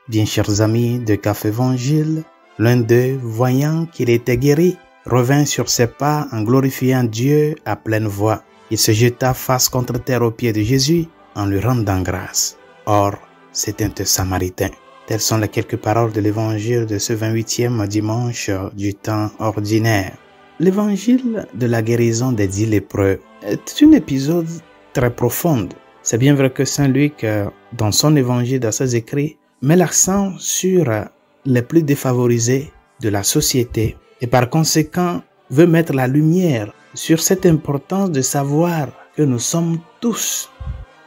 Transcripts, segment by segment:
Bien chers amis de Café Évangile, l'un d'eux, voyant qu'il était guéri, revint sur ses pas en glorifiant Dieu à pleine voix. Il se jeta face contre terre aux pieds de Jésus en lui rendant grâce. Or, c'était un Samaritain. Telles sont les quelques paroles de l'évangile de ce 28e dimanche du temps ordinaire. L'évangile de la guérison des 10 lépreux est un épisode très profond. C'est bien vrai que Saint Luc, dans son évangile, dans ses écrits, met l'accent sur les plus défavorisés de la société et par conséquent veut mettre la lumière sur cette importance de savoir que nous sommes tous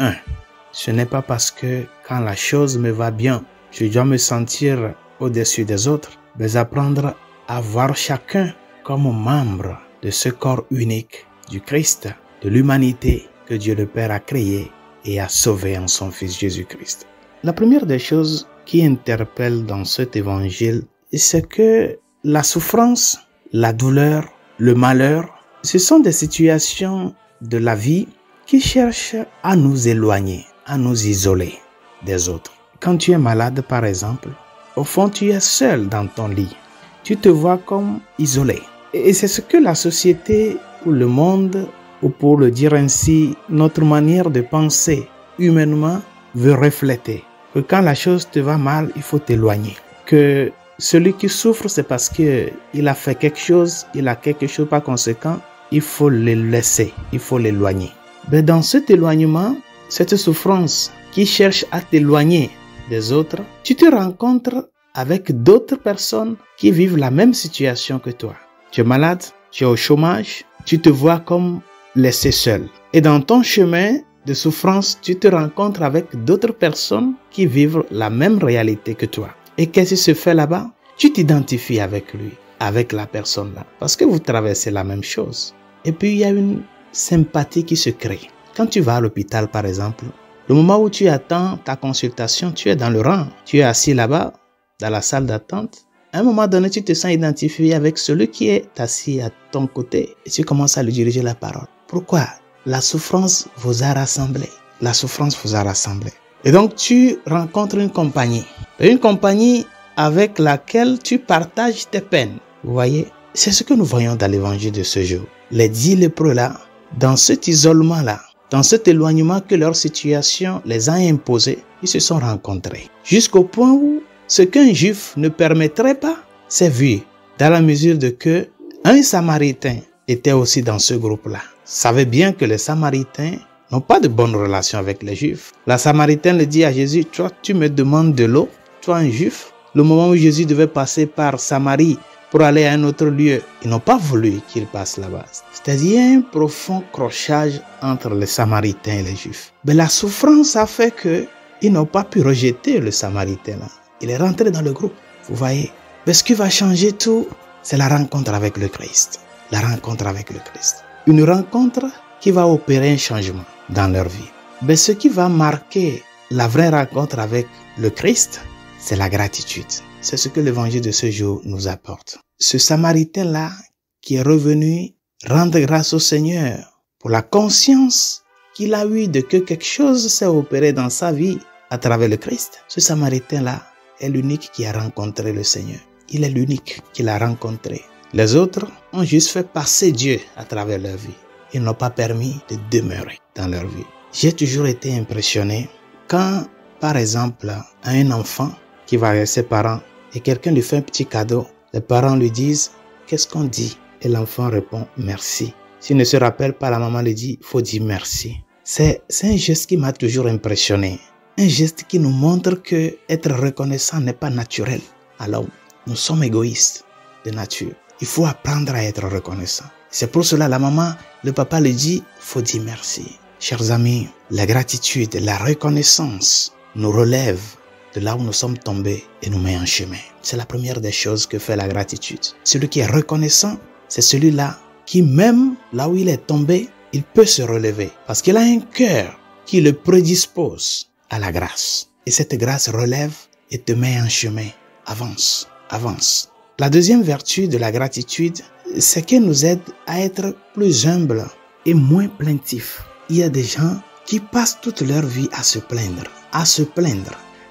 un. Ce n'est pas parce que quand la chose me va bien, je dois me sentir au-dessus des autres, mais apprendre à voir chacun comme membre de ce corps unique du Christ, de l'humanité que Dieu le Père a créé et a sauvé en son Fils Jésus-Christ. La première des choses qui interpelle dans cet évangile, c'est que la souffrance, la douleur, le malheur, ce sont des situations de la vie qui cherchent à nous éloigner, à nous isoler des autres. Quand tu es malade, par exemple, au fond, tu es seul dans ton lit. Tu te vois comme isolé. Et c'est ce que la société ou le monde, ou pour le dire ainsi, notre manière de penser humainement veut refléter. Que quand la chose te va mal, il faut t'éloigner. Que celui qui souffre, c'est parce qu'il a fait quelque chose, il a quelque chose par conséquent, il faut le laisser, il faut l'éloigner. Mais dans cet éloignement, cette souffrance qui cherche à t'éloigner des autres, tu te rencontres avec d'autres personnes qui vivent la même situation que toi. Tu es malade, tu es au chômage, tu te vois comme laissé seul. Et dans ton chemin de souffrance, tu te rencontres avec d'autres personnes qui vivent la même réalité que toi. Et qu'est-ce qui se fait là-bas? Tu t'identifies avec lui, avec la personne là, parce que vous traversez la même chose. Et puis il y a une sympathie qui se crée. Quand tu vas à l'hôpital par exemple, le moment où tu attends ta consultation, tu es dans le rang, tu es assis là-bas, dans la salle d'attente. À un moment donné, tu te sens identifié avec celui qui est assis à ton côté et tu commences à lui diriger la parole. Pourquoi? La souffrance vous a rassemblés. La souffrance vous a rassemblés. Et donc, tu rencontres une compagnie avec laquelle tu partages tes peines. Vous voyez? C'est ce que nous voyons dans l'évangile de ce jour. Les 10 lépreux là, dans cet isolement là, dans cet éloignement que leur situation les a imposés, ils se sont rencontrés. Jusqu'au point où ce qu'un juif ne permettrait pas, c'est vu dans la mesure de que un Samaritain était aussi dans ce groupe-là. Savait bien que les Samaritains n'ont pas de bonnes relations avec les Juifs. La Samaritaine le dit à Jésus, toi tu me demandes de l'eau, toi un Juif. Le moment où Jésus devait passer par Samarie pour aller à un autre lieu, ils n'ont pas voulu qu'il passe là-bas. C'est-à-dire un profond crochage entre les Samaritains et les Juifs. Mais la souffrance a fait qu'ils n'ont pas pu rejeter le Samaritain là. Il est rentré dans le groupe, vous voyez. Mais ce qui va changer tout, c'est la rencontre avec le Christ. La rencontre avec le Christ. Une rencontre qui va opérer un changement dans leur vie. Mais ce qui va marquer la vraie rencontre avec le Christ, c'est la gratitude. C'est ce que l'évangile de ce jour nous apporte. Ce Samaritain-là qui est revenu rendre grâce au Seigneur pour la conscience qu'il a eue de que quelque chose s'est opéré dans sa vie à travers le Christ. Ce Samaritain-là est l'unique qui a rencontré le Seigneur. Il est l'unique qui l'a rencontré. Les autres ont juste fait passer Dieu à travers leur vie. Ils n'ont pas permis de demeurer dans leur vie. J'ai toujours été impressionné quand, par exemple, un enfant qui va avec ses parents et quelqu'un lui fait un petit cadeau, les parents lui disent « Qu'est-ce qu'on dit ?» Et l'enfant répond « Merci ». S'il ne se rappelle pas, la maman lui dit « Il faut dire merci ». C'est un geste qui m'a toujours impressionné. Un geste qui nous montre que être reconnaissant n'est pas naturel. Alors, nous sommes égoïstes de nature. Il faut apprendre à être reconnaissant. C'est pour cela la maman, le papa le dit, faut dire merci. Chers amis, la gratitude, la reconnaissance nous relève de là où nous sommes tombés et nous met en chemin. C'est la première des choses que fait la gratitude. Celui qui est reconnaissant, c'est celui-là qui même là où il est tombé, il peut se relever parce qu'il a un cœur qui le prédispose à la grâce. Et cette grâce relève et te met en chemin. Avance, avance. La deuxième vertu de la gratitude, c'est qu'elle nous aide à être plus humbles et moins plaintifs. Il y a des gens qui passent toute leur vie à se plaindre.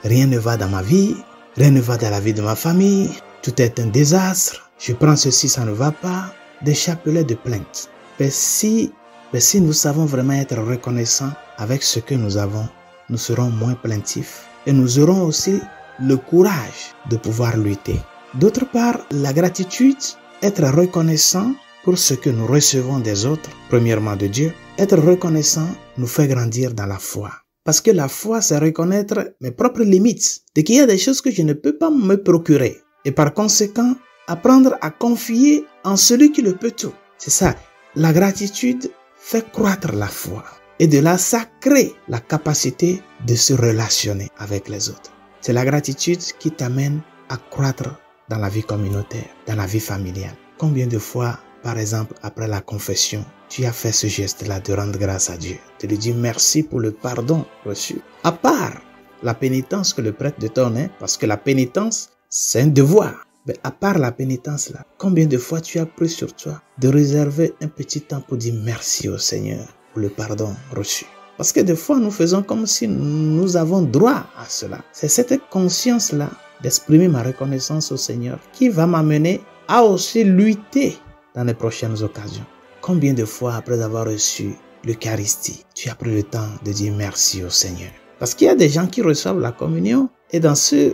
Rien ne va dans ma vie, Rien ne va dans la vie de ma famille. Tout est un désastre. Je prends ceci, ça ne va pas. Des chapelets de plainte. Mais si nous savons vraiment être reconnaissants avec ce que nous avons, nous serons moins plaintifs et nous aurons aussi le courage de pouvoir lutter. D'autre part, la gratitude, être reconnaissant pour ce que nous recevons des autres, premièrement de Dieu. Être reconnaissant nous fait grandir dans la foi. Parce que la foi, c'est reconnaître mes propres limites, de qu'il y a des choses que je ne peux pas me procurer. Et par conséquent, apprendre à confier en celui qui le peut tout. C'est ça. La gratitude fait croître la foi. Et de là, ça crée la capacité de se relationner avec les autres. C'est la gratitude qui t'amène à croître dans la vie communautaire, dans la vie familiale. Combien de fois, par exemple, après la confession, tu as fait ce geste-là de rendre grâce à Dieu, de lui dire merci pour le pardon reçu. À part la pénitence que le prêtre te donne, parce que la pénitence, c'est un devoir. Mais à part la pénitence là, combien de fois tu as pris sur toi de réserver un petit temps pour dire merci au Seigneur pour le pardon reçu. Parce que des fois, nous faisons comme si nous avons droit à cela. C'est cette conscience-là d'exprimer ma reconnaissance au Seigneur qui va m'amener à aussi lutter dans les prochaines occasions. Combien de fois, après avoir reçu l'Eucharistie, tu as pris le temps de dire merci au Seigneur? Parce qu'il y a des gens qui reçoivent la communion et dans ce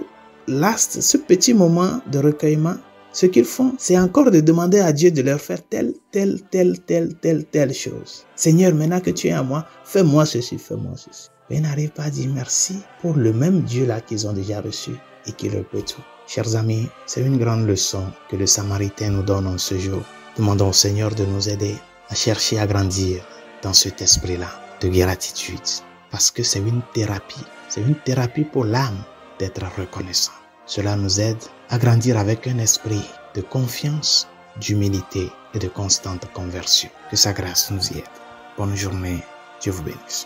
petit moment de recueillement, ce qu'ils font, c'est encore de demander à Dieu de leur faire telle chose. Seigneur, maintenant que tu es à moi, fais-moi ceci, fais-moi ceci. Mais ils n'arrivent pas à dire merci pour le même Dieu-là qu'ils ont déjà reçu et qui leur peut tout. Chers amis, c'est une grande leçon que le Samaritain nous donne en ce jour. Demandons au Seigneur de nous aider à chercher à grandir dans cet esprit-là de gratitude. Parce que c'est une thérapie pour l'âme d'être reconnaissant. Cela nous aide à grandir avec un esprit de confiance, d'humilité et de constante conversion. Que sa grâce nous y aide. Bonne journée. Dieu vous bénisse.